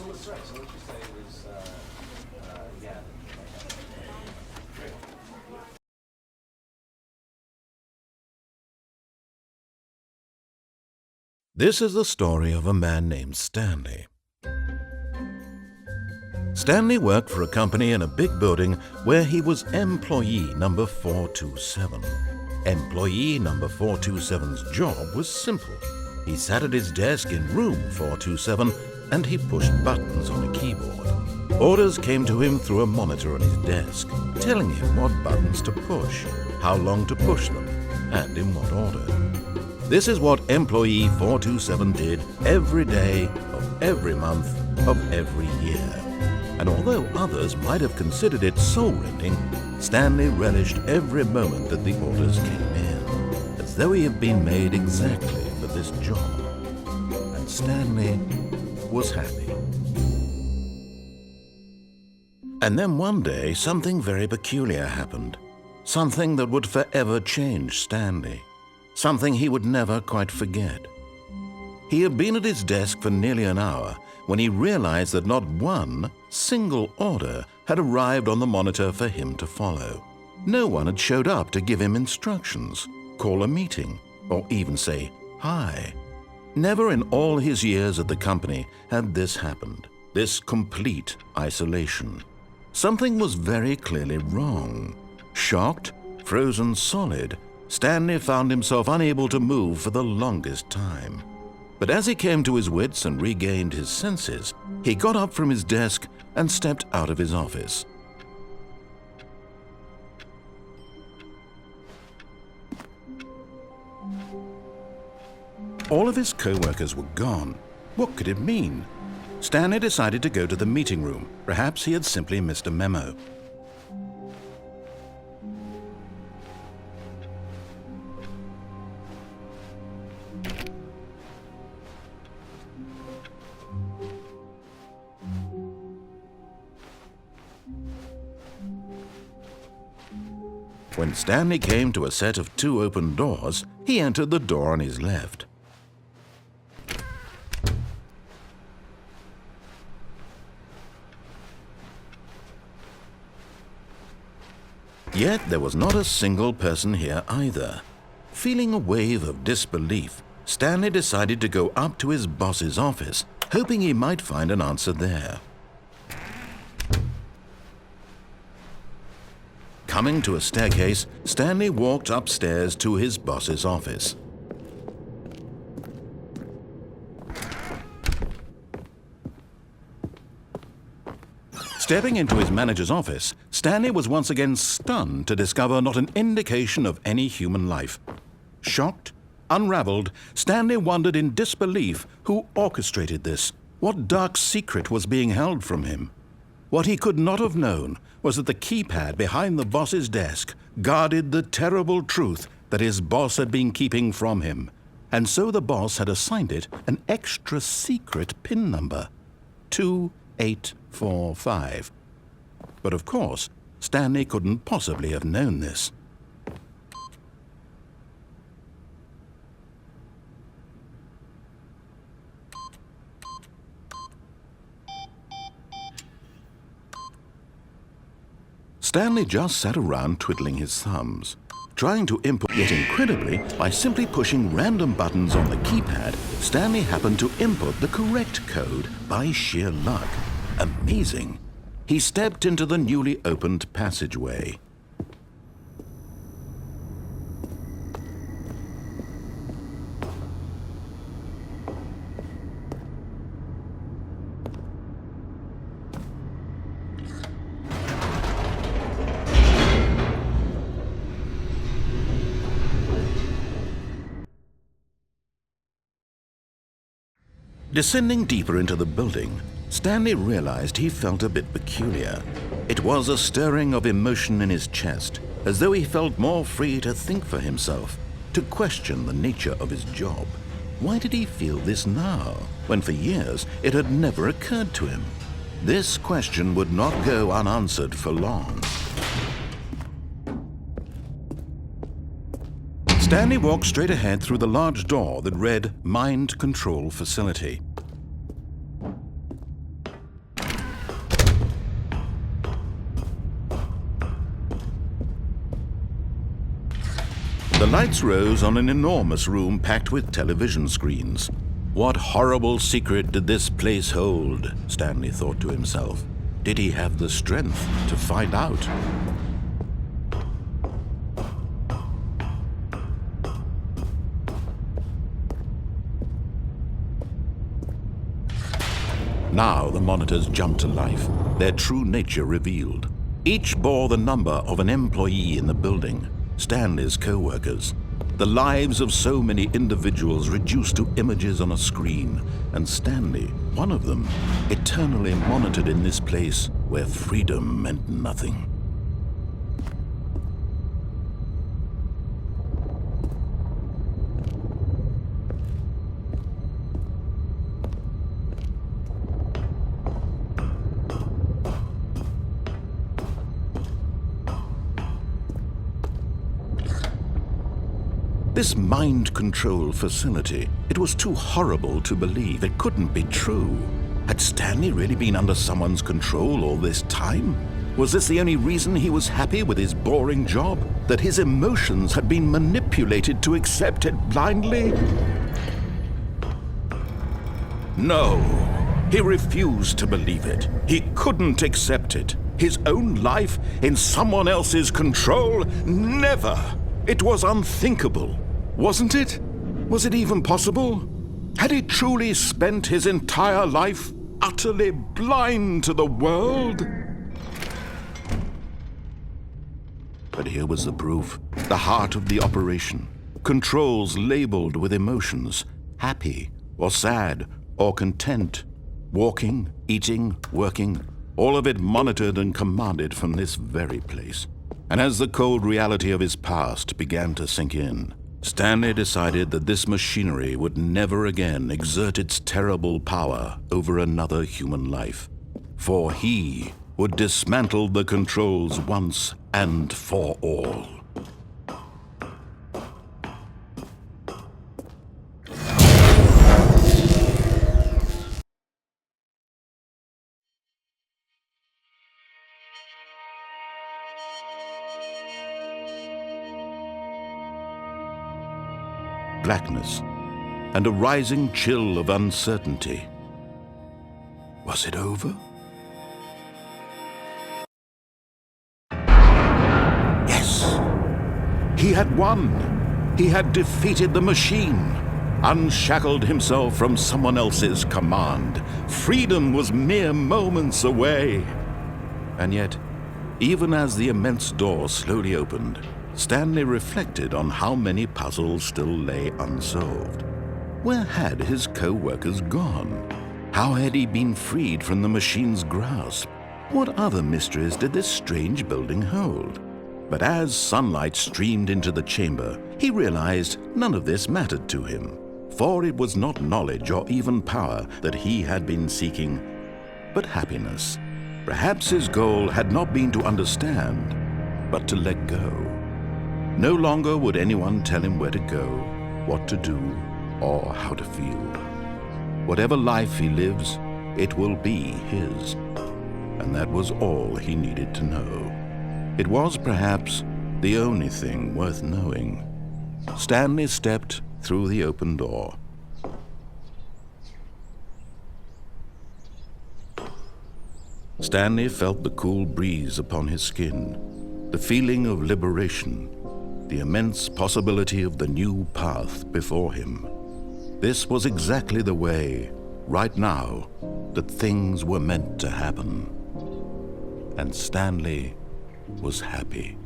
that's right. So let's just say it was, yeah. Great. This is the story of a man named Stanley. Stanley worked for a company in a big building where he was employee number 427. Employee number 427's job was simple. He sat at his desk in room 427 and he pushed buttons on a keyboard. Orders came to him through a monitor on his desk, telling him what buttons to push, how long to push them, and in what order. This is what employee 427 did every day of every month of every year. And although others might have considered it soul-rending, Stanley relished every moment that the orders came in, as though he had been made exactly for this job. And Stanley was happy. And then one day, something very peculiar happened. Something that would forever change Stanley. Something he would never quite forget. He had been at his desk for nearly an hour when he realized that not one single order had arrived on the monitor for him to follow. No one had showed up to give him instructions, call a meeting, or even say hi. Never in all his years at the company had this happened, this complete isolation. Something was very clearly wrong. Shocked, frozen solid, Stanley found himself unable to move for the longest time. But as he came to his wits and regained his senses, he got up from his desk and stepped out of his office. All of his co-workers were gone. What could it mean? Stanley decided to go to the meeting room. Perhaps he had simply missed a memo. When Stanley came to a set of 2 open doors, he entered the door on his left. Yet there was not a single person here either. Feeling a wave of disbelief, Stanley decided to go up to his boss's office, hoping he might find an answer there. Coming to a staircase, Stanley walked upstairs to his boss's office. Stepping into his manager's office, Stanley was once again stunned to discover not an indication of any human life. Shocked, unraveled, Stanley wondered in disbelief who orchestrated this. What dark secret was being held from him? What he could not have known was that the keypad behind the boss's desk guarded the terrible truth that his boss had been keeping from him. And so the boss had assigned it an extra secret PIN number, 2845. But of course, Stanley couldn't possibly have known this. Stanley just sat around twiddling his thumbs, trying to input, yet incredibly, by simply pushing random buttons on the keypad, Stanley happened to input the correct code by sheer luck. Amazing. He stepped into the newly opened passageway. Descending deeper into the building, Stanley realized he felt a bit peculiar. It was a stirring of emotion in his chest, as though he felt more free to think for himself, to question the nature of his job. Why did he feel this now, when for years it had never occurred to him? This question would not go unanswered for long. Stanley walked straight ahead through the large door that read Mind Control Facility. The lights rose on an enormous room packed with television screens. What horrible secret did this place hold? Stanley thought to himself. Did he have the strength to find out? Now the monitors jumped to life, their true nature revealed. Each bore the number of an employee in the building, Stanley's co-workers. The lives of so many individuals reduced to images on a screen, and Stanley, one of them, eternally monitored in this place where freedom meant nothing. This mind control facility, it was too horrible to believe. It couldn't be true. Had Stanley really been under someone's control all this time? Was this the only reason he was happy with his boring job? That his emotions had been manipulated to accept it blindly? No, he refused to believe it. He couldn't accept it. His own life in someone else's control? Never! It was unthinkable. Wasn't it? Was it even possible? Had he truly spent his entire life utterly blind to the world? But here was the proof, the heart of the operation. Controls labeled with emotions, happy or sad or content. Walking, eating, working, all of it monitored and commanded from this very place. And as the cold reality of his past began to sink in, Stanley decided that this machinery would never again exert its terrible power over another human life. For he would dismantle the controls once and for all. Blackness, and a rising chill of uncertainty. Was it over? Yes! He had won! He had defeated the machine, unshackled himself from someone else's command. Freedom was mere moments away. And yet, even as the immense door slowly opened, Stanley reflected on how many puzzles still lay unsolved. Where had his co-workers gone? How had he been freed from the machine's grasp? What other mysteries did this strange building hold? But as sunlight streamed into the chamber, he realized none of this mattered to him, for it was not knowledge or even power that he had been seeking, but happiness. Perhaps his goal had not been to understand, but to let go. No longer would anyone tell him where to go, what to do, or how to feel. Whatever life he lives, it will be his. And that was all he needed to know. It was perhaps the only thing worth knowing. Stanley stepped through the open door. Stanley felt the cool breeze upon his skin, the feeling of liberation, the immense possibility of the new path before him. This was exactly the way, right now, that things were meant to happen. And Stanley was happy.